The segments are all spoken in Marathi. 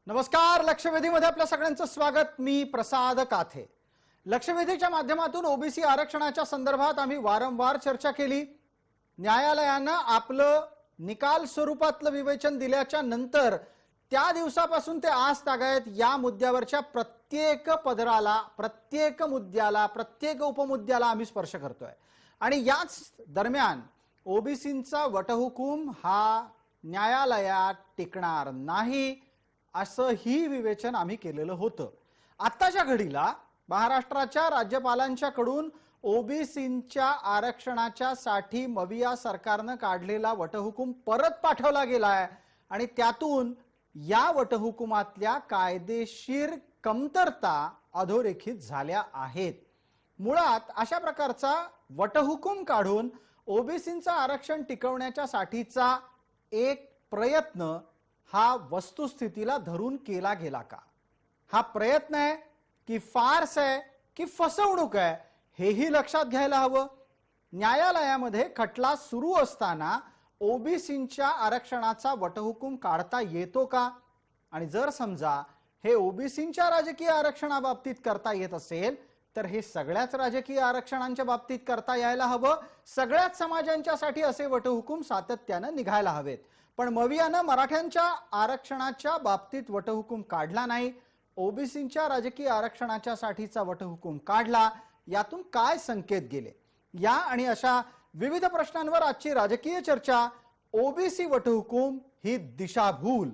नमस्कार. लक्षवेधीमध्ये आपल्या सगळ्यांचं स्वागत. मी प्रसाद काथे. लक्षवेधीच्या माध्यमातून ओबीसी आरक्षणाच्या संदर्भात आम्ही वारंवार चर्चा केली. न्यायालयानं आपलं निकाल स्वरूपातलं विवेचन दिल्याच्या नंतर त्या दिवसापासून ते आज तागायत या मुद्द्यावरच्या प्रत्येक पदराला, प्रत्येक मुद्द्याला, प्रत्येक उपमुद्द्याला आम्ही स्पर्श करतोय. आणि याच दरम्यान ओबीसींचा वटहुकूम हा न्यायालयात टिकणार नाही असं ही विवेचन आम्ही केलेलं होतं. आत्ताच्या घडीला महाराष्ट्राच्या राज्यपालांच्याकडून ओबीसींच्या आरक्षणाच्या साठी मविया सरकारनं काढलेला वटहुकूम परत पाठवला गेलाय आणि त्यातून या वटहुकुमातल्या कायदेशीर कमतरता अधोरेखित झाल्या आहेत. मुळात अशा प्रकारचा वटहुकूम काढून ओबीसींचं आरक्षण टिकवण्याच्या साठीचा एक प्रयत्न हा वस्तुस्थितीला धरून केला गेला का? हा प्रयत्न आहे की फार्स आहे की फसवणूक आहे हेही लक्षात घ्यायला हवं. न्यायालयामध्ये खटला सुरू असताना ओबीसींच्या आरक्षणाचा वटहुकूम काढता येतो का? आणि जर समजा हे ओबीसींच्या राजकीय आरक्षणाबाबतीत करता येत असेल तर हे सगळ्याच राजकीय आरक्षणांच्या बाबतीत करता यायला हवं. सगळ्याच समाजांच्यासाठी असे वटहुकूम सातत्यानं निघायला हवेत. पण मवियानं मराठ्यांच्या आरक्षणाच्या बाबतीत वटहुकूम काढला नाही, ओबीसींच्या राजकीय आरक्षणाच्या साठीचा वटहुकूम काढला. यातून काय संकेत गेले? या आणि अशा विविध प्रश्नांवर आजची राजकीय चर्चा. ओबीसी वटहुकूम ही दिशाभूल.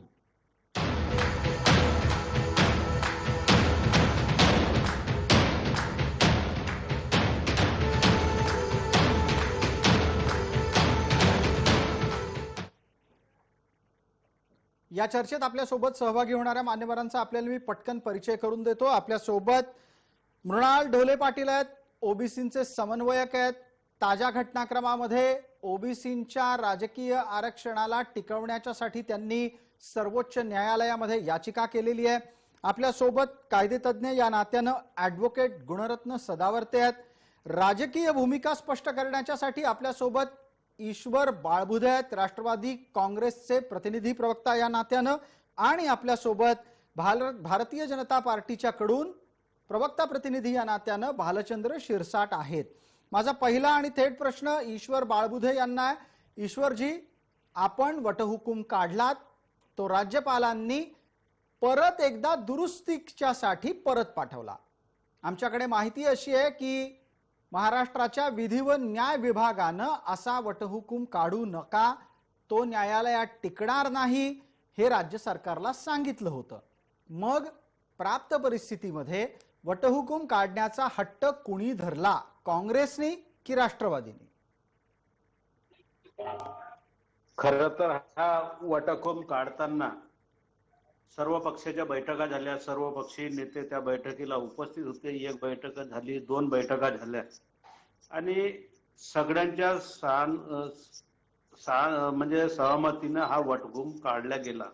या चर्चेत आपल्या सोबत सहभागी होणाऱ्या मान्यवरांचा आपल्याला मी पटकन परिचय करून देतो. आपल्या सोबत मृणाल ढोले पाटील आहेत, ओबीसींचे समन्वयक आहेत. ताज्या घटनाक्रमामध्ये ओबीसींच्या राजकीय आरक्षणाला टिकवण्याच्यासाठी त्यांनी सर्वोच्च न्यायालयामध्ये याचिका केलेली आहे. आपल्या सोबत कायदेतज्ञ या नात्यानं ॲडव्होकेट गुणरत्न सदावर्ते आहेत. राजकीय भूमिका स्पष्ट करण्याच्यासाठी आपल्या सोबत ईश्वर बाळबुधे आहेत, राष्ट्रवादी काँग्रेसचे प्रतिनिधी प्रवक्ता या नात्यानं. आणि आपल्या सोबत भारतीय जनता पार्टीच्या कडून प्रवक्ता प्रतिनिधी या नात्यानं भालचंद्र शिरसाट आहेत. माझा पहिला आणि थेट प्रश्न ईश्वर बाळबुधे यांना आहे. ईश्वरजी, आपण वटहुकूम काढलात, तो राज्यपालांनी परत एकदा दुरुस्तीच्यासाठी परत पाठवला. आमच्याकडे माहिती अशी आहे की महाराष्ट्राच्या विधी व न्याय विभागानं असा वटहुकूम काढू नका, तो न्यायालयात टिकणार नाही हे राज्य सरकारला सांगितलं होतं. मग प्राप्त परिस्थितीमध्ये वटहुकूम काढण्याचा हट्ट कुणी धरला, काँग्रेसनी की राष्ट्रवादीनी? खरं तर हा वटहुकूम काढताना सर्व पक्षाच्या बैठका झाल्या, सर्व पक्षीय नेते त्या बैठकीला उपस्थित होते. एक बैठक झाली, 2 बैठका झाल्या आणि सगळ्यांच्या म्हणजे सहमतीनं हा वटहुकूम काढला गेला.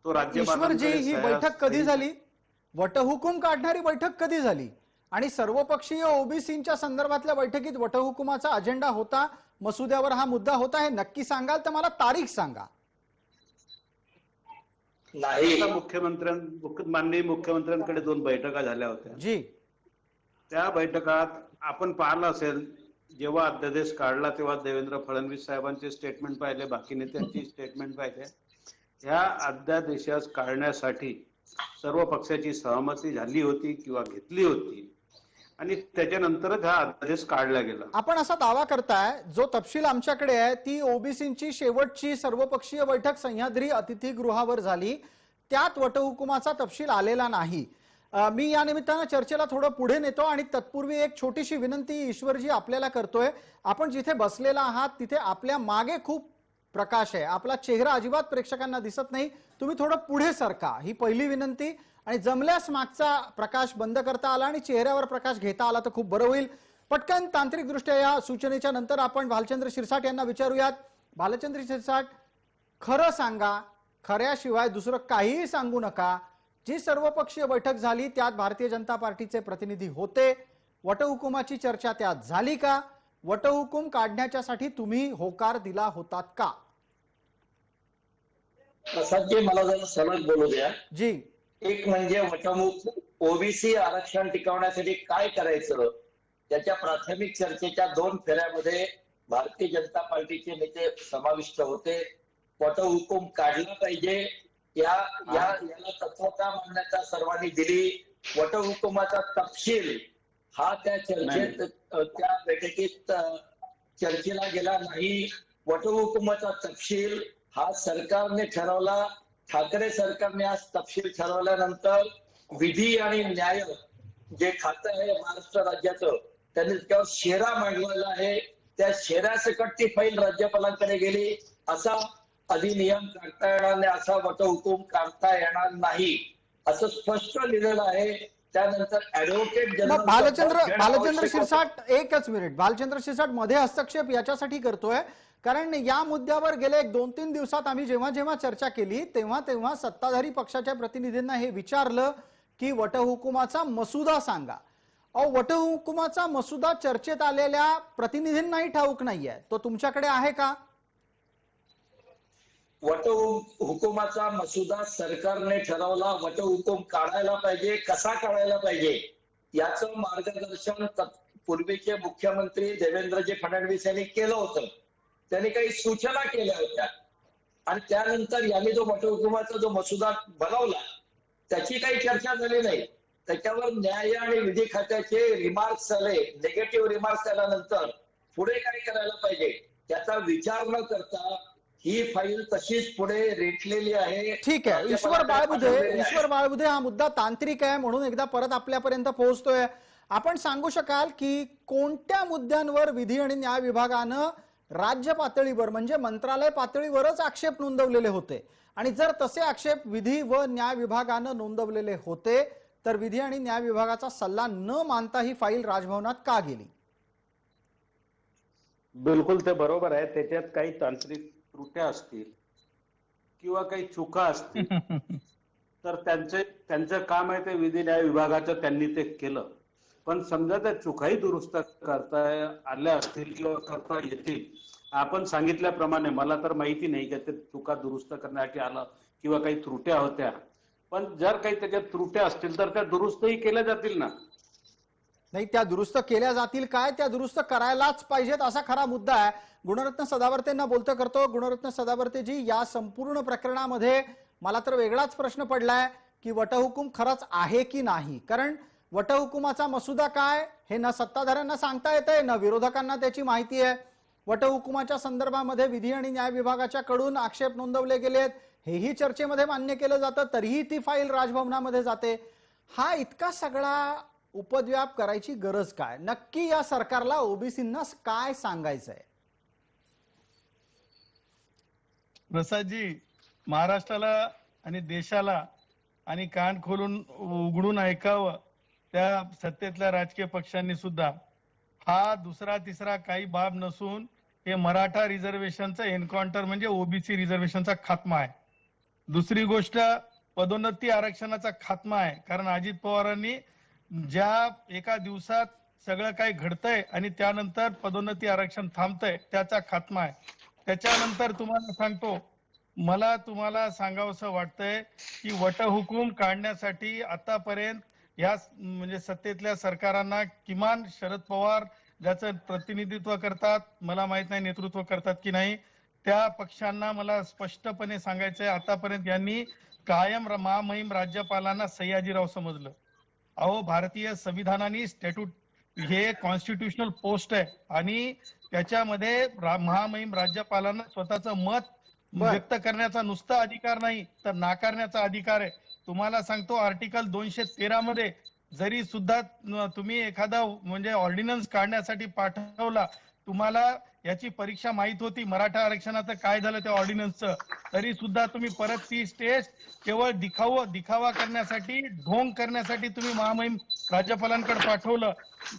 तो राज्यपालांची ही बैठक कधी झाली? वटहुकूम काढणारी बैठक कधी झाली? आणि सर्वपक्षीय ओबीसींच्या संदर्भातल्या बैठकीत वटहुकुमाचा अजेंडा होता, मसुद्यावर हा मुद्दा होता, हे नक्की सांगाल तर मला तारीख सांगा. नाही, माननीय मुख्यमंत्र्यांकडे 2 बैठका झाल्या होत्या जी. त्या बैठकात आपण पाहिलं असेल, जेव्हा अध्यादेश काढला तेव्हा देवेंद्र फडणवीस साहेबांचे स्टेटमेंट पाहिले, बाकी नेत्यांची स्टेटमेंट पाहिले. ह्या अध्यादेशास काढण्यासाठी सर्व पक्षाची सहमती झाली होती किंवा घेतली होती आणि त्याच्यानंतरच हा अध्यादेश काढला गेला. आपण असा दावा करताय, जो तपशील आमच्याकडे आहे ती ओबीसींची शेवटची सर्वपक्षीय बैठक सह्याद्री अतिथीगृहावर झाली, त्यात वटहुकुमाचा तपशील आलेला नाही. मी या निमित्तानं चर्चेला थोडं पुढे नेतो आणि तत्पूर्वी एक छोटीशी विनंती ईश्वरजी आपल्याला करतोय. आपण जिथे बसलेला आहात तिथे आपल्या मागे खूप प्रकाश आहे, आपला चेहरा अजिबात प्रेक्षकांना दिसत नाही. तुम्ही थोडं पुढे सरका, ही पहिली विनंती. आणि जमल्यास मागचा प्रकाश बंद करता आला आणि चेहऱ्यावर प्रकाश घेता आला तर खूप बरं होईल. पटकन तांत्रिकदृष्ट्या या सूचनेच्या नंतर आपण भालचंद्र शिरसाट यांना विचारूयात. भालचंद्र शिरसाट, खरं सांगा, खऱ्याशिवाय दुसरं काहीही सांगू नका. जी सर्वपक्षीय बैठक झाली त्यात भारतीय जनता पार्टीचे प्रतिनिधी होते, वटहुकुमाची चर्चा त्यात झाली का? वटहुकूम काढण्याच्यासाठी तुम्ही होकार दिला होतात का? प्रसादजी मला जरा सलग बोलू द्या. जी. एक म्हणजे वटमुख ओबीसी आरक्षण टिकवण्यासाठी काय करायचं त्याच्या प्राथमिक चर्चेच्या 2 फेऱ्यामध्ये भारतीय जनता पार्टीचे नेते समाविष्ट होते. वटहुकूम काढला पाहिजे याला तत्वता मान्यता सर्वांनी दिली. वटहुकुमाचा तपशील हा त्या चर्चेत त्या बैठकीत चर्चेला गेला नाही. वटहुकुमाचा तपशील हा सरकारने ठरवला. ठाकरे सरकारने आज तपशील ठरवल्यानंतर विधी आणि न्याय जे खातं आहे महाराष्ट्र राज्याचं त्यांनी त्यावर शेरा मांडलेला आहे. त्या शेऱ्यासकट ती फाईल राज्यपालांकडे गेली. असा अधिनियम काढता येणार नाही, असा वटहुकूम काढता येणार नाही असं स्पष्ट लिहिलेलं आहे. त्यानंतर ऍडव्होकेट जनरल भालचंद्र शिरसाट, एकच मिनिट. भालचंद्र शिरसाट मध्ये हस्तक्षेप याच्यासाठी करतोय कारण या मुद्द्यावर गेले 2-3 दिवसात आम्ही जेव्हा जेव्हा चर्चा केली तेव्हा सत्ताधारी पक्षाच्या प्रतिनिधींना हे विचारलं की वटहुकुमाचा मसुदा सांगा. अहो, वटहुकुमाचा मसुदा चर्चेत आलेल्या प्रतिनिधींनाही ठाऊक नाहीये. तो तुमच्याकडे आहे का? वटहुकुमाचा मसुदा सरकारने ठरवला. वटहुकूम काढायला पाहिजे, कसा काढायला पाहिजे याचं मार्गदर्शन पूर्वीचे मुख्यमंत्री देवेंद्रजी फडणवीस यांनी केलं होतं. त्यांनी काही सूचना केल्या होत्या आणि त्यानंतर यांनी जो वटहुकुमाचा जो मसुदा बनवला त्याची काही चर्चा झाली नाही. त्याच्यावर न्याय आणि विधी खात्याचे रिमार्क्स आले, निगेटिव्ह रिमार्क्स आल्यानंतर पुढे काय करायला पाहिजे त्याचा विचार न करता ही फाईल तशीच पुढे रेटलेली आहे. ठीक आहे. ईश्वर बाळबुधे, हा मुद्दा तांत्रिक आहे म्हणून एकदा परत आपल्यापर्यंत पोहोचतोय. आपण सांगू शकाल की कोणत्या मुद्द्यांवर विधी आणि न्याय विभागानं राज्य पातळीवर म्हणजे मंत्रालय पातळीवरच आक्षेप नोंदवलेले होते आणि जर तसे आक्षेप विधी व न्याय विभागानं नोंदवलेले होते तर विधी आणि न्याय विभागाचा सल्ला न मानता ही फाईल राजभवनात का गेली? बिलकुल ते बरोबर आहे. त्याच्यात काही तांत्रिक त्रुट्या असतील किंवा काही चुका असतील तर त्यांचं काम आहे ते विधी न्याय विभागाचं, त्यांनी ते केलं. पण समजा त्या चुकाही दुरुस्त करता आल्या असतील किंवा करता येतील, आपण सांगितल्याप्रमाणे मला तर माहिती नाही की ते चुका दुरुस्त करण्यासाठी आलं किंवा काही त्रुट्या होत्या, पण जर काही त्याच्यात त्रुट्या असतील तर त्या दुरुस्तही केल्या जातील ना. नाही, त्या दुरुस्त केल्या जातील काय, त्या दुरुस्त करायलाच पाहिजेत असा खरा मुद्दा आहे. गुणरत्न सदावर्तेंना बोलतं करतो. गुणरत्न सदावर्तेजी, या संपूर्ण प्रकरणामध्ये मला तर वेगळाच प्रश्न पडलाय की वटहुकूम खरंच आहे की नाही. कारण वटहुकुमाचा मसुदा काय हे न सत्ताधाऱ्यांना सांगता येतंय न विरोधकांना त्याची माहिती आहे. वटहुकुमाच्या संदर्भामध्ये विधी आणि न्याय विभागाच्या कडून आक्षेप नोंदवले गेलेत हेही चर्चेमध्ये मान्य केलं जातं, तरीही ती फाईल राजभवनामध्ये जाते. हा इतका सगळा उपद्व्याप करायची गरज काय? नक्की या सरकारला ओबीसींना काय सांगायचंय? प्रसादजी, महाराष्ट्राला आणि देशाला आणि कान खोलून उघडून ऐकावं त्या सत्तेतल्या राजकीय पक्षांनी सुद्धा. हा दुसरा तिसरा काही बाब नसून हे मराठा रिझर्वेशनचं एन्काउंटर म्हणजे ओबीसी रिझर्वेशनचा खात्मा आहे. दुसरी गोष्ट पदोन्नती आरक्षणाचा खात्मा आहे. कारण अजित पवारांनी ज्या एका दिवसात सगळं काही घडतंय आणि त्यानंतर पदोन्नती आरक्षण थांबतंय त्याचा खात्मा आहे. त्याच्यानंतर तुम्हाला सांगतो, मला तुम्हाला सांगावंसं वाटतंय की वटहुकूम काढण्यासाठी आतापर्यंत या म्हणजे सत्तेतल्या सरकारांना किमान शरद पवार ज्याचं प्रतिनिधित्व करतात, मला माहित नाही नेतृत्व करतात की नाही, त्या पक्षांना मला स्पष्टपणे सांगायचंय आतापर्यंत यांनी कायम महामहिम राज्यपालांना सयाजीराव समजलं. अहो, भारतीय संविधानाने स्टॅट्यूट हे कॉन्स्टिट्युशनल पोस्ट आहे आणि त्याच्यामध्ये महामहिम राज्यपालांना स्वतःचं मत व्यक्त करण्याचा नुसता अधिकार नाही तर नाकारण्याचा अधिकार आहे. तुम्हाला सांगतो, आर्टिकल 213 मध्ये जरी सुद्धा तुम्ही एखादा म्हणजे ऑर्डिनन्स काढण्यासाठी पाठवला, तुम्हाला याची परीक्षा माहित होती मराठा आरक्षणाचं काय झालं त्या ऑर्डिनन्सचं, तरी सुद्धा तुम्ही परत ती स्टेज केवळ दिखावा करण्यासाठी, ढोंग करण्यासाठी तुम्ही महामहिम राज्यपालांकडे पाठवलं.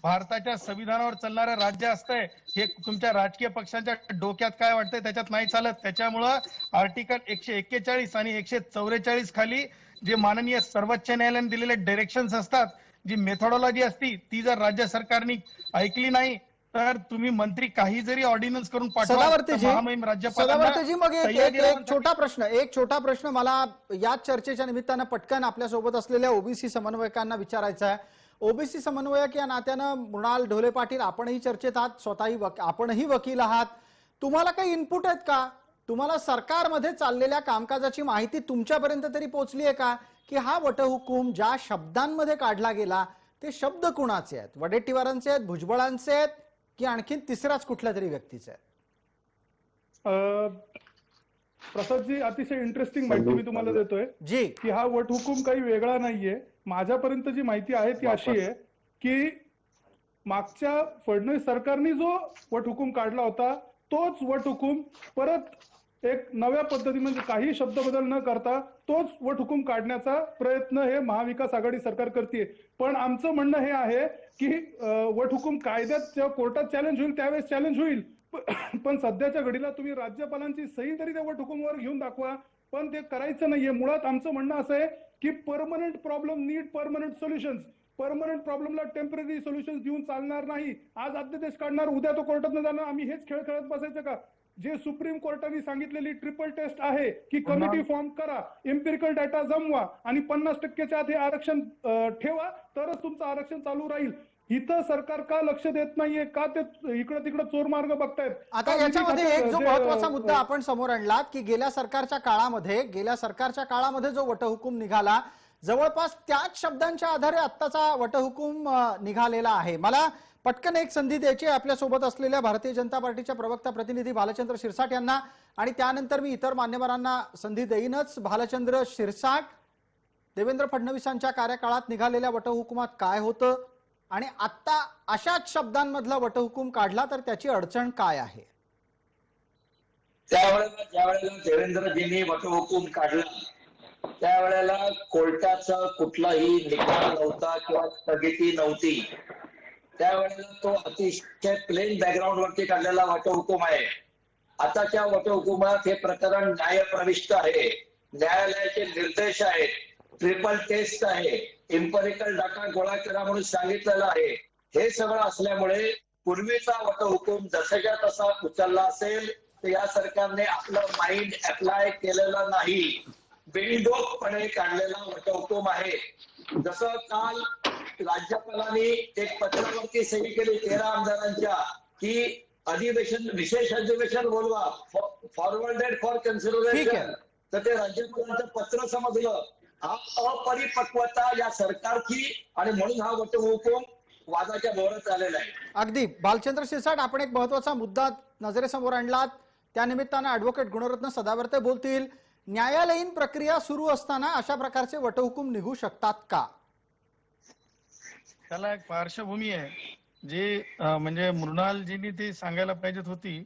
भारताच्या संविधानावर चालणारं राज्य असतंय हे तुमच्या राजकीय पक्षांच्या डोक्यात काय वाटतंय त्याच्यात नाही चालत. त्याच्यामुळं आर्टिकल 141 आणि 144 खाली जे माननीय सर्वोच्च न्यायालयाने दिलेले डायरेक्शन्स असतात, जी मेथोडॉलॉजी असती, ती जर राज्य सरकारने ऐकली नाही तर तुम्ही मंत्री काही जरी ऑर्डिनन्स करून पाठवा तर सदावर्तीजी महामहिम राज्यपालांना सदावर्तीजी मग एक सह्या एक एक गिरवांसाठी- छोटा प्रश्न मला याच चर्चेच्या निमित्तानं पटकन आपल्या सोबत असलेल्या ओबीसी समन्वयकांना विचारायचा आहे. ओबीसी समन्वयक या नात्यानं मृणाल ढोले पाटील आपणही चर्चेत आहात, स्वतःही आपणही वकील आहात. तुम्हाला काही इनपुट आहेत का? तुम्हाला सरकारमध्ये चाललेल्या कामकाजाची माहिती तुमच्यापर्यंत तरी पोहोचली आहे का की हा वटहुकूम ज्या शब्दांमध्ये काढला गेला ते शब्द कुणाचे आहेत? वडेट्टीवारांचे आहेत, भुजबळांचे आहेत की आणखीन तिसराच कुठल्या तरी व्यक्तीचे आहेत? प्रसादजी, अतिशय इंटरेस्टिंग माहिती मी तुम्हाला देतोय जी की हा वटहुकूम काही वेगळा नाहीये. माझ्यापर्यंत जी माहिती आहे ती अशी आहे की मागच्या फडणवीस सरकारने जो वटहुकूम काढला होता तोच वटहुकूम परत एक नव्या पद्धती म्हणजे काही शब्द बदल न करता तोच वटहुकूम काढण्याचा प्रयत्न हे महाविकास आघाडी सरकार करते. पण आमचं म्हणणं हे आहे की वटहुकूम कायद्यात जेव्हा कोर्टात चॅलेंज होईल त्यावेळेस चॅलेंज होईल, पण सध्याच्या घडीला तुम्ही राज्यपालांची सही तरी त्या वटहुकूमवर घेऊन दाखवा, पण ते करायचं नाहीये. मुळात आमचं म्हणणं असं आहे की permanent problem need permanent solutions. Permanent प्रॉब्लेमला टेम्पररी सोल्युशन्स देऊन चालणार नाही. आज अध्यादेश काढणार, उद्या तो कोर्टात न जाणार, आम्ही हेच खेळ खेळत बसायचं का? जे सुप्रीम कोर्टाने सांगितलेली ट्रिपल टेस्ट आहे की कमिटी फॉर्म करा, एम्पिरिकल डाटा जमवा आणि 50% आत हे आरक्षण ठेवा, तरच तुमचं आरक्षण चालू राहील. इथं सरकार का लक्ष देत नाहीये? का ते इकडे तिकडे चोर मार्ग बघतायत? आता याच्यामध्ये एक जो महत्वाचा मुद्दा आपण समोर आणला की गेल्या सरकारच्या काळामध्ये जो वटहुकूम निघाला जवळपास त्याच शब्दांच्या आधारे आत्ताचा वटहुकूम निघालेला आहे. मला पटकन एक संधी द्यायची आपल्यासोबत असलेल्या भारतीय जनता पार्टीच्या प्रवक्ता प्रतिनिधी भालचंद्र शिरसाट यांना आणि त्यानंतर मी इतर मान्यवरांना संधी देईनच. भालचंद्र शिरसाट, देवेंद्र फडणवीसांच्या कार्यकाळात निघालेल्या वटहुकुमात काय होतं आणि आता अशाच शब्दांमधला वटहुकूम काढला तर त्याची अडचण काय आहे? त्यावेळेला ज्यावेळेला देवेंद्रजींनी वटहुकूम काढला त्यावेळेला कोर्टाचा कुठलाही निकाल नव्हता किंवा स्थगिती नव्हती. त्यावेळेला तो अतिशय प्लेन बॅकग्राऊंड वरती काढलेला वटहुकूम आहे. आताच्या वटहुकुमात हे प्रकरण न्यायप्रविष्ट आहे, न्यायालयाचे निर्देश आहेत, ट्रिपल टेस्ट आहे, एम्पिरिकल डाटा गोळा करा म्हणून सांगितलेलं आहे. हे सगळं असल्यामुळे पूर्वीचा वटहुकूम जसाच्या तसा उचलला असेल तर या सरकारने आपलं माइंड अप्लाय केलेलं नाही, बिनडोकपणे काढलेला वटहुकूम आहे. जसं काल राज्यपालांनी एक पत्रावरती सही केली 13 आमदारांच्या की अधिवेशन विशेष अधिवेशन बोलवा, फॉरवर्डेड फॉर कन्सिडरेशन, तर ते राज्यपालांचं पत्र समजलं. हा अपरिपक्वता या सरकारची आणि म्हणून हा वटहुकूम वादाच्या भोवऱ्यात आलेला आहे. अगदी भालचंद्र शिरसाट, आपण एक महत्वाचा मुद्दा नजरेसमोर आणलात. त्यानिमित्तानं ऍडव्होकेट गुणरत्न सदावर्ते बोलतील. न्यायालयीन प्रक्रिया सुरू असताना अशा प्रकारचे वटहुकूम निघू शकतात का? त्याला एक पार्श्वभूमी आहे जे म्हणजे मृणालजींनी ती सांगायला पाहिजेत होती.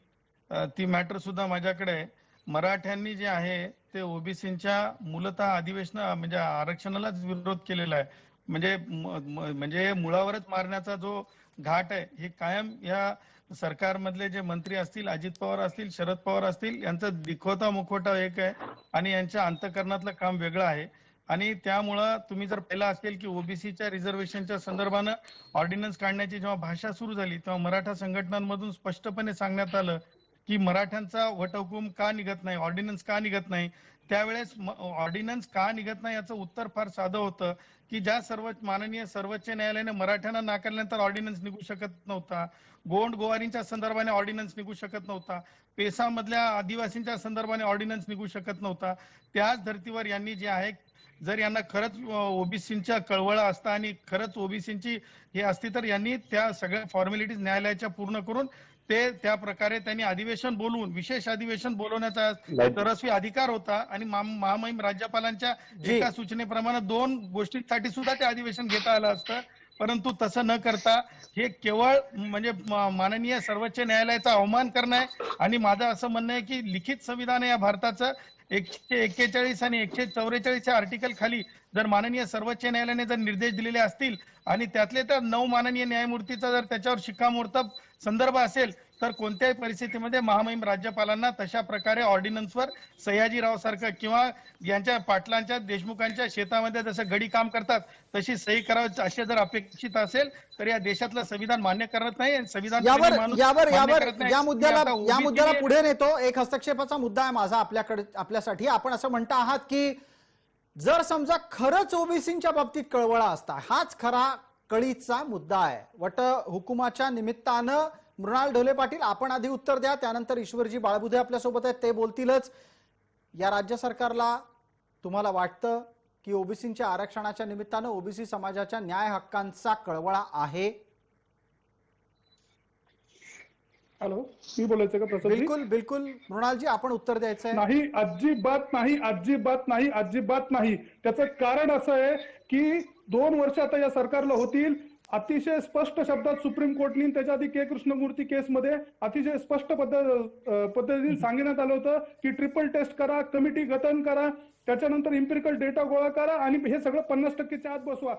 ती मॅटर सुद्धा माझ्याकडे आहे. मराठ्यांनी जे आहे ते ओबीसींच्या मूलतः अधिवेशन म्हणजे आरक्षणालाच विरोध केलेला आहे. म्हणजे मुळावरच मारण्याचा जो घाट आहे हे कायम या सरकारमधले जे मंत्री असतील, अजित पवार असतील, शरद पवार असतील, यांचा दिखवता मुखवटा एक आहे आणि यांच्या अंतःकरणातलं काम वेगळं आहे. आणि त्यामुळं तुम्ही जर पाहिलं असेल की ओबीसीच्या रिझर्वेशनच्या संदर्भानं ऑर्डिनन्स काढण्याची जेव्हा भाषा सुरू झाली तेव्हा मराठा संघटनांमधून स्पष्टपणे सांगण्यात आलं की मराठ्यांचा वटहुकूम का निघत नाही, ऑर्डिनन्स का निघत नाही. त्यावेळेस ऑर्डिनन्स का निघत नाही याचं उत्तर फार साधं होतं की ज्या माननीय सर्वोच्च न्यायालयाने मराठ्यांना नाकारल्यानंतर ऑर्डिनन्स निघू शकत नव्हता, गोंड गोवारींच्या संदर्भाने ऑर्डिनन्स निघू शकत नव्हता, पेसा मधल्या आदिवासींच्या संदर्भाने ऑर्डिनन्स निघू शकत नव्हता. त्याच धर्तीवर यांनी जे आहे जर यांना खरंच ओबीसींच्या कळवळा असता आणि खरंच ओबीसींची हे असती तर यांनी त्या सगळ्या फॉर्मॅलिटीज न्यायालयाच्या पूर्ण करून ते त्या प्रकारे त्यांनी अधिवेशन बोलवून विशेष अधिवेशन बोलवण्याचा तरस्वी अधिकार होता आणि महामहिम राज्यपालांच्या एका सूचनेप्रमाणे 2 गोष्टींसाठी सुद्धा ते अधिवेशन घेता आलं असतं. परंतु तसं न करता हे केवळ म्हणजे माननीय सर्वोच्च न्यायालयाचा अवमान करणं आहे. आणि माझं असं म्हणणं आहे की लिखित संविधान आहे या भारताचं 141 आणि 144 आर्टिकल खाली जर माननीय सर्वोच्च न्यायालयाने जर निर्देश दिलेले असतील आणि त्यातले तर 9 माननीय न्यायमूर्तीचा जर त्याच्यावर शिक्कामोर्तब संदर्भ असेल तर कोणत्याही परिस्थितीमध्ये महामहिम राज्यपालांना तशा प्रकारे ऑर्डिनन्सवर सयाजीराव सारखं किंवा यांच्या पाटलांच्या देशमुखांच्या शेतामध्ये जसं गडी काम करतात तशी सही करावी असे जर अपेक्षित असेल तर या देशातलं संविधान मान्य करत नाही आणि संविधान यावर प्रेमी माणूस यावर मान्य यावर करत नाही. या मुद्द्याला मी आता या मुद्द्याला OBC पुढे नेतो. एक हस्तक्षेपाचा मुद्दा आहे माझा आपल्यासाठी. आपण असं म्हणता आहात की जर समजा खरंच ओबीसीच्या बाबतीत कळवळा असता, हाच खरा कळीचा मुद्दा आहे. वट हुकुमाच्या निमित्तानं मृणाल ढोले पाटील आपण आधी उत्तर द्या, त्यानंतर ईश्वरजी बाळबुधे आपल्यासोबत आहेत, ते बोलतीलच. या राज्य सरकारला तुम्हाला वाटतं की ओबीसीच्या आरक्षणाच्या निमित्तानं ओबीसी समाजाच्या न्याय हक्कांचा कळवळा आहे? हॅलो, मी बोलायचं का प्रसाद? बिलकुल बिलकुल मृणालजी, आपण उत्तर द्यायचंय. नाही, अजिबात नाही, अजिबात नाही, अजिबात नाही. त्याचं कारण असं आहे की 2 वर्ष आता या सरकारला होतील. अतिशय स्पष्ट शब्दात सुप्रीम कोर्टनी त्याच्या आधी के कृष्णमूर्ती केसमध्ये अतिशय स्पष्ट पद्धतीने सांगण्यात आलं होतं की ट्रिपल टेस्ट करा, कमिटी गठन करा, त्याच्यानंतर इम्पिरिकल डेटा गोळा करा आणि हे सगळं 50%च्या आत बसवा.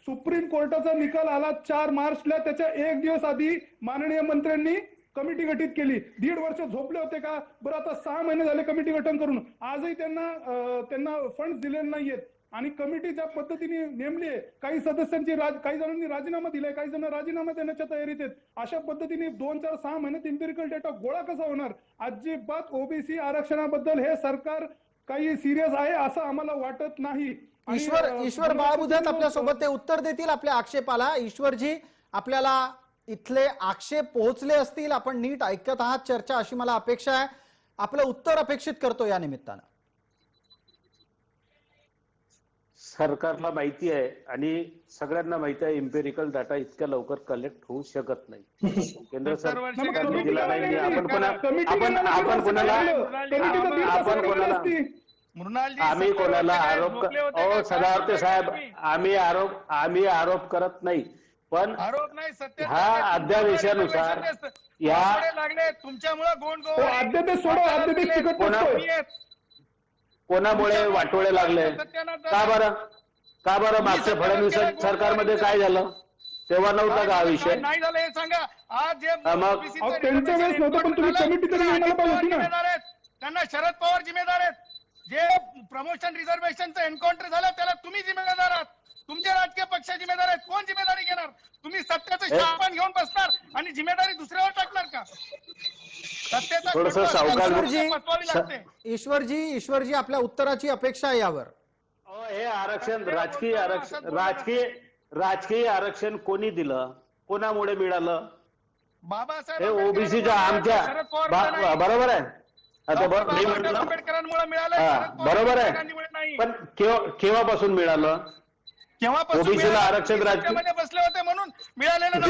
सुप्रीम कोर्टाचा निकाल आला 4 मार्चला. त्याच्या 1 दिवस आधी माननीय मंत्र्यांनी कमिटी गठीत केली. 1.5 वर्ष झोपले होते का? बरं, आता 6 महिने झाले कमिटी गठन करून, आजही त्यांना फंड दिलेले नाहीयेत. आणि कमिटी ज्या पद्धतीने नेमली आहे, काही सदस्यांची काही जणांनी राजीनामा दिलाय, काही जण राजीनामा देण्याच्या तयारीत आहेत. अशा पद्धतीने 2-4-6 महिन्यात इम्पिरिकल डेटा गोळा कसा होणार? अजिबात ओबीसी आरक्षणाबद्दल हे सरकार काही सिरियस आहे असं आम्हाला वाटत नाही. ईश्वर बाळबुधे आपल्यासोबत, ते उत्तर देतील आपल्या आक्षेपाला. ईश्वरजी, आपल्याला इथले आक्षेप पोहोचले असतील, आपण नीट ऐकत आहात चर्चा अशी मला अपेक्षा आहे. आपलं उत्तर अपेक्षित करतो या निमित्तानं. सरकारला माहिती आहे आणि सगळ्यांना माहिती आहे इम्पेरिकल डाटा इतक्या लवकर कलेक्ट होऊ शकत नाही. केंद्र सरकारने दिला नाही. आपण कोणाला आम्ही कोणाला आरोप सदावर्ते साहेब आम्ही आरोप करत नाही, पण आरोप नाही, सत्य ह्या अध्यादेशानुसार या लागले तुमच्यामुळे गोंड अध्यादेश सोडा, अध्यादेश तिकट नसतो. कोणामुळे वाटोळे लागले? का बरं मागच्या फडणवीस सरकारमध्ये काय झालं? तेव्हा नव्हता का हा विषय? नाही झालं हे सांगा. आज जे मग त्यांच्या वेळेस नव्हतं, पण तुम्ही कमिटी तरी नेमायला पाहिजे होती ना. त्यांना शरद पवार जिम्मेदार आहेत. जे प्रमोशन रिझर्वेशनचं एन्काउंटर झालं त्याला तुम्ही जिम्मेदार आहात. तुमचे राजकीय पक्ष जिम्मेदार आहेत. कोण जिम्मेदारी घेणार? तुम्ही सत्याचं शापन घेऊन बसणार आणि जिम्मेदारी दुसऱ्यावर टाकणार का? थोडंसं लागते. ईश्वरजी, आपल्या उत्तराची अपेक्षा आहे यावर. हे आरक्षण राजकीय आरक्षण कोणी दिलं? कोणामुळे मिळालं? बाबासाहेब हे ओबीसीच्या आमच्या बरोबर आहे. आता मी म्हटलं आंबेडकरांमुळे मिळालं, बरोबर आहे, पण केव्हापासून मिळालं? केव्हापासून ओबीसीला आरक्षण राज्यामध्ये बसले होते म्हणून मिळालेलं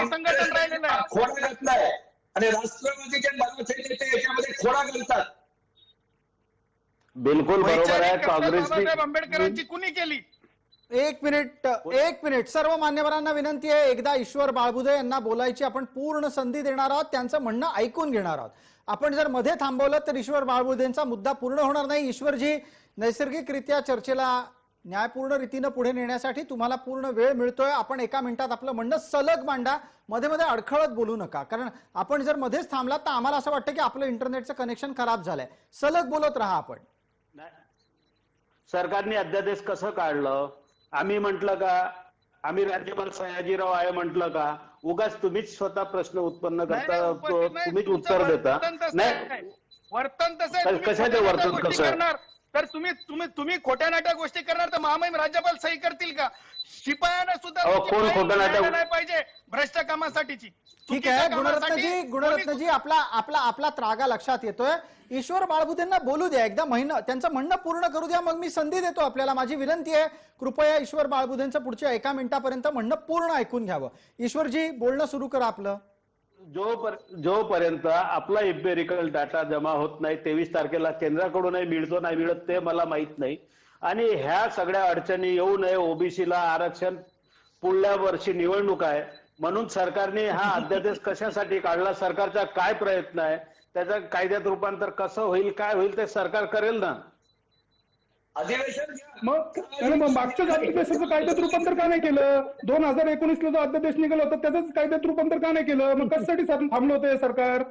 संघटन राहिलेलं आहे. खोडा घातलाय आणि राष्ट्रवादीचे याच्यामध्ये खोडा घालतात. बिलकुल बरोबर आहे. बाबासाहेब आंबेडकरांची कुणी केली? एक मिनिट सर्व मान्यवरांना विनंती आहे, एकदा ईश्वर बाळबुधे यांना बोलायची आपण पूर्ण संधी देणार आहोत, त्यांचं म्हणणं ऐकून घेणार आहोत. आपण जर मध्ये थांबवलं तर ईश्वर बाळबुधेंचा मुद्दा पूर्ण होणार नाही. ईश्वरजी, नैसर्गिकरित्या चर्चेला न्यायपूर्ण रीतीने पुढे नेण्यासाठी तुम्हाला पूर्ण वेळ मिळतोय. आपण 1 मिनिटात आपलं म्हणणं सलग मांडा, मध्ये मध्ये अडखळत बोलू नका, कारण आपण जर मध्येच थांबलात तर आम्हाला असं वाटतं की आपलं इंटरनेटचं कनेक्शन खराब झालंय. सलग बोलत राहा आपण. सरकारने अध्यादेश कसं काढलं? आम्ही म्हटलं का? आम्ही राज्यपाल सयाजीराव आहे म्हटलं का? उगाच तुम्हीच स्वतः प्रश्न उत्पन्न करता, तुम्हीच उत्तर देता. नाही, वर्तन तसं कशाचे वर्तन कसं? तर तुम्ही खोट्या नाट्या गोष्टी करणार तर महामहिम राज्यपाल सही करतील का? शिपायांना सुद्धा कोण खोटं नाटक नाही पाहिजे भ्रष्ट कामासाठीची. ठीक आहे गुणरत्नजी, आपला त्रागा लक्षात येतोय. ईश्वर बाळबुधेंना बोलू द्या, एकदा त्यांचं म्हणणं पूर्ण करू द्या, मग मी संधी देतो आपल्याला. माझी विनंती आहे, कृपया ईश्वर बाळबुधेंचं पुढच्या 1 मिनिटापर्यंत म्हणणं पूर्ण ऐकून घ्यावं. ईश्वरजी, बोलणं सुरू करा आपलं. जोपर्यंत आपला इम्पेरिकल डाटा जमा होत नाही, 23 तारखेला केंद्राकडूनही मिळतो नाही मिळत ते मला माहित नाही. आणि ह्या सगळ्या अडचणी येऊ नये, ओबीसीला आरक्षण, पुढल्या वर्षी निवडणूक आहे म्हणून सरकारने हा अध्यादेश कशासाठी काढला? सरकारचा काय प्रयत्न आहे? त्याचं कायद्यात रूपांतर कसं होईल, काय होईल ते सरकार करेल ना. अधिवेशन घ्या. मग मागच्याच अध्यादेशाचं कायद्यात रूपांतर का नाही केलं? 2019ला जो अध्यादेश निघाला होता त्याच कायद्यात रूपांतर का नाही केलं? मग कशासाठी थांबलं होतं हे सरकार?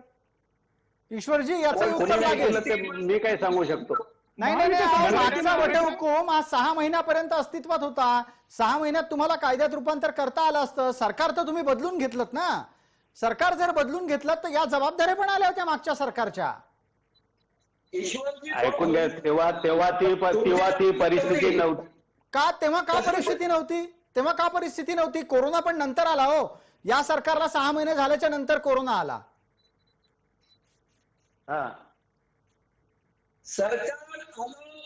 ईश्वरजी याचं कोणी उत्तर नाही लागेल. केलं ते मी काय सांगू शकतो? नाही नाही नाही, अहो, मागचा वटहुकूम आज 6 महिन्यापर्यंत अस्तित्वात होता. 6 महिन्यात तुम्हाला कायद्यात रूपांतर करता आलं असतं. सरकार तर तुम्ही बदलून घेतलं ना. सरकार जर बदलून घेतलं तर या जबाबदाऱ्या पण आल्या होत्या मागच्या सरकारच्या. ईश्वरजी ऐकून घ्या, तेव्हा ती परिस्थिती नव्हती. तेव्हा का परिस्थिती नव्हती? तेव्हा का परिस्थिती नव्हती? कोरोना पण नंतर आला हो. या सरकारला 6 महिने झाल्याच्या नंतर कोरोना आला. हा, सरकार आलं,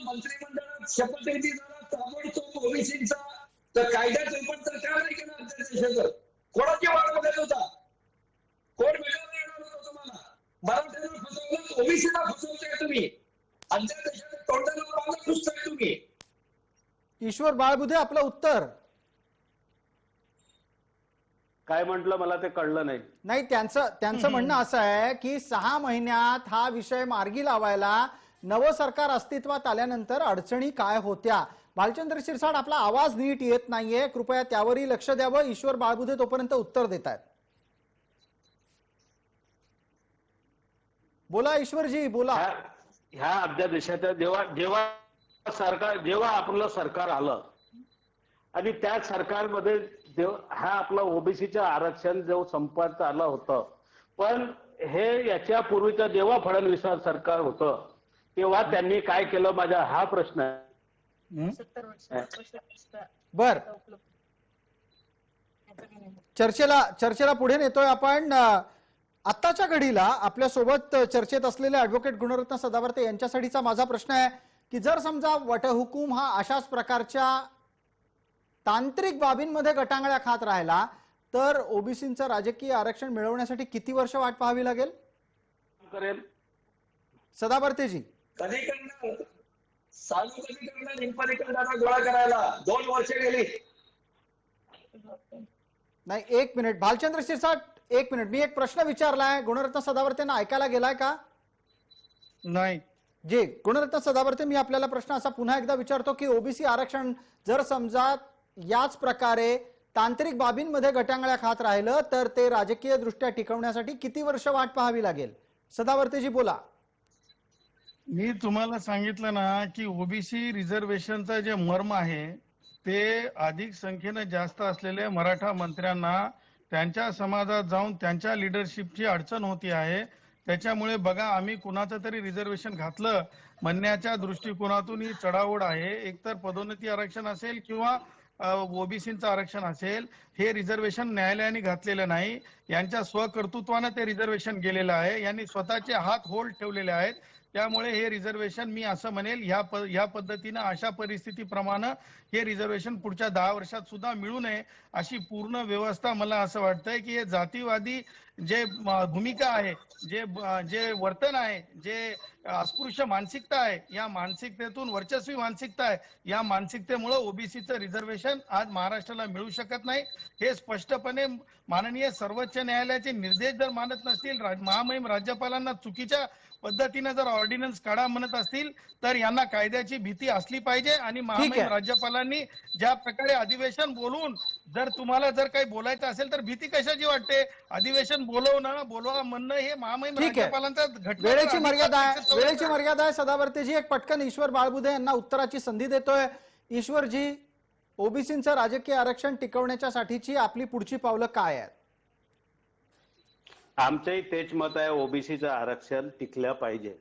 मंत्रिमंडळात शपथविधी झाला, ताबडतोब ओबीसीचा तर कायद्यात रूपांतर का नाही केलं अध्यादेशाचं? कोणाची वाट बघत होता? कोण वेगळं येणार होतं तुम्हाला? मराठ्यांना फसवलं, ओबीसीला फसवताय तुम्ही. अध्यादेशाच्या तोंडाला पानं पुसताय तुम्ही. ईश्वर बाळबुधे, आपलं उत्तर. काय म्हटलं मला ते कळलं नाही. नाही, त्यांचं म्हणणं असं आहे की 6 महिन्यात हा विषय मार्गी लावायला नवं सरकार अस्तित्वात आल्यानंतर अडचणी काय होत्या. भालचंद्र शिरसाट, आपला आवाज नीट येत नाहीये, कृपया त्यावरही लक्ष द्यावं. ईश्वर बाळबुधे तोपर्यंत उत्तर देत आहेत. बोला ईश्वरजी, बोला. ह्या अध्यादेशाच्या जेव्हा आपलं सरकार आलं आणि त्या सरकारमध्ये हा आपला ओबीसीचं आरक्षण जो संपात आलं होतं, पण हे याच्या पूर्वीचं जेव्हा फडणवीस सरकार होतं तेव्हा त्यांनी काय केलं, माझा हा प्रश्न आहे. बर, चर्चेला पुढे नेतोय आपण. आत्ताच्या घडीला आपल्या सोबत चर्चेत असलेले ऍडव्होकेट गुणरत्न सदावर्ते यांच्यासाठीचा माझा प्रश्न आहे की जर समजा वटहुकूम हा अशाच प्रकारच्या तांत्रिक बाबींमध्ये गटांगळ्या खात राहिला तर ओबीसीचं राजकीय आरक्षण मिळवण्यासाठी किती वर्ष वाट पाहावी लागेल? करेल सदावर्तेजी, कधी करणार? चालू कधी करणार? निंपरीकर डाटा गोळा करायला 2 वर्ष गेली. नाही, 1 मिनिट. भालचंद्र शिरसाट, 1 मिनिट. मी एक प्रश्न विचारलाय, गुणरत्न सदावर्तेंना ऐकायला गेलाय का? नाही. जे गुणरत्न सदावर्ते, मी आपल्याला प्रश्न असा पुन्हा एकदा विचारतो की ओबीसी आरक्षण जर समजा याच प्रकारे तांत्रिक बाबींमध्ये गटांगळ्या खात राहिलं तर ते राजकीय दृष्ट्या टिकवण्यासाठी किती वर्ष वाट पाहावी लागेल? सदावर्तेजी, बोला. मी तुम्हाला सांगितलं ना की ओबीसी रिझर्वेशनचं जे मर्म आहे ते अधिक संख्येने जास्त असलेल्या मराठा मंत्र्यांना त्यांच्या समाजात जाऊन त्यांच्या लिडरशिपची अडचण होती आहे. त्याच्यामुळे बघा, आम्ही कुणाचं तरी रिझर्वेशन घातलं म्हणण्याच्या दृष्टिकोनातून ही चढाओढ आहे. एकतर पदोन्नती आरक्षण असेल किंवा ओबीसीचं आरक्षण असेल, हे रिझर्वेशन न्यायालयाने घातलेलं नाही. यांच्या स्वकर्तृत्वानं ते रिझर्वेशन गेलेलं आहे. यांनी स्वतःचे हात होल्ड ठेवलेले आहेत. त्यामुळे हे रिझर्वेशन, मी असं म्हणेल, ह्या पद्धतीनं अशा परिस्थितीप्रमाणे हे रिझर्वेशन पुढच्या 10 वर्षात सुद्धा मिळू नये अशी पूर्ण व्यवस्था मला असं वाटतंय की हे जातीवादी जे भूमिका आहे, जे वर्तन आहे, जे अस्पृश्य मानसिकता आहे, या मानसिकतेतून वर्चस्वी मानसिकता आहे, या मानसिकतेमुळे ओबीसीचं रिझर्वेशन आज महाराष्ट्राला मिळू शकत नाही. हे स्पष्टपणे माननीय सर्वोच्च न्यायालयाचे निर्देश जर मानत नसतील, महामहिम राज्यपालांना चुकीच्या पद्धतीने जर ऑर्डिनन्स काढा म्हणत असतील तर यांना कायद्याची भीती असली पाहिजे. आणि महामहिम राज्यपालांनी ज्या प्रकारे अधिवेशन बोलवून, जर तुम्हाला जर काही बोलायचं असेल तर भीती कशाची वाटते? अधिवेशन बोलवा म्हणणं हे महामहिम राज्यपालांचा वेळेची मर्यादा आहे. सदावर्तेजी, एक पटकन ईश्वर बाळबुधे यांना उत्तराची संधी देतोय. ईश्वरजी, ओबीसीचं राजकीय आरक्षण टिकवण्यासाठीची आपली पुढची पावलं काय आहेत? आमचंही तेच मत आहे, ओबीसीचं आरक्षण टिकलं पाहिजे.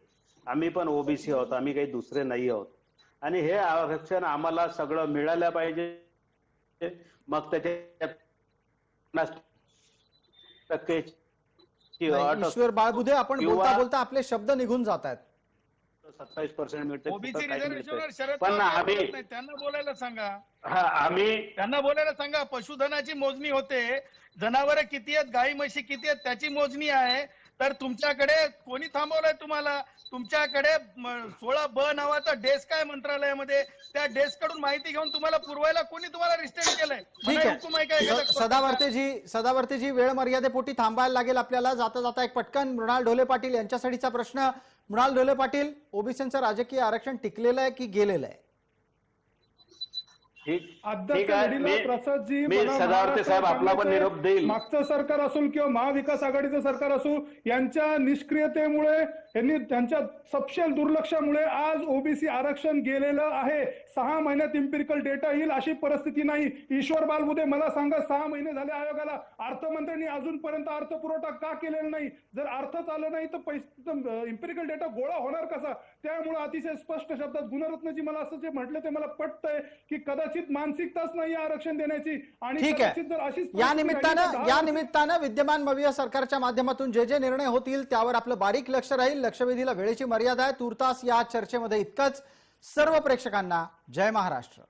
आम्ही पण ओबीसी आहोत, आम्ही काही दुसरे नाही आहोत. आणि हे आरक्षण आम्हाला सगळं मिळालं पाहिजे. मग त्याच्यात 50% अट. ईश्वर बाळबुधे, आपण बोलता बोलता आपले शब्द निघून जात आहेत. 27% मिळते. ओबीसी रिझर्वेशनवर शरद पण पवार त्यांना बोलायला सांगा. त्यांना बोलायला सांगा. पशुधनाची मोजणी होते, जनावर किती आहेत, गाई म्हशी किती आहेत त्याची मोजणी आहे. तर तुमच्याकडे कोणी थांबवलंय तुम्हाला? तुमच्याकडे 16B नावाचा डेस्क आहे मंत्रालयामध्ये. त्या डेस्क कडून माहिती घेऊन तुम्हाला पुरवायला कोणी तुम्हाला रिस्ट्रिक्ट केलंय? ठीक आहे. सदावर्तेजी, वेळ मर्यादेपोटी थांबायला लागेल आपल्याला. जाता जाता एक पटकन मृणाल ढोले पाटील यांच्यासाठीचा प्रश्न. मृणाल ढोले पाटील, ओबीसीचं राजकीय आरक्षण टिकलेलं आहे की गेलेलं आहे? ठीक आद्याच्या आहे. घडीला प्रसादजी मी मला सदावर्ते साहेब महाराष्ट्रात आपला पण सांगायचंय, निरोप देईल. मागचं सरकार असो किंवा महाविकास आघाडीचं सरकार असो, यांच्या निष्क्रियतेमुळे यांनी त्यांच्या सपशेल दुर्लक्षामुळे आज ओबीसी आरक्षण गेलेलं आहे. 6 महिन्यात इम्पिरिकल डेटा येईल अशी परिस्थिती नाही. ईश्वर बालबुदे मला सांगा, 6 महिने झाले आयोगाला, अर्थमंत्र्यांनी अजूनपर्यंत अर्थपुरवठा का केलेला नाही? जर अर्थच आलं नाही तर पैसे इम्पिरिकल डेटा गोळा होणार कसा? त्यामुळे अतिशय स्पष्ट शब्दात गुणरत्नजी मला असं जे म्हटलं ते मला पटतंय की कदाचित मानसिकताच नाही आरक्षण देण्याची. आणि ठीक कदाचित आहे. जर अशीच या परिस्थिती राहिली तर 10 निमित्तानं विद्यमान मविया सरकारच्या माध्यमातून जे निर्णय होतील त्यावर आपलं बारीक लक्ष राहील. लक्षवेधीला वेळेची मर्यादा आहे. तूर्तास या चर्चेमध्ये इतकंच. सर्व प्रेक्षकांना जय महाराष्ट्र.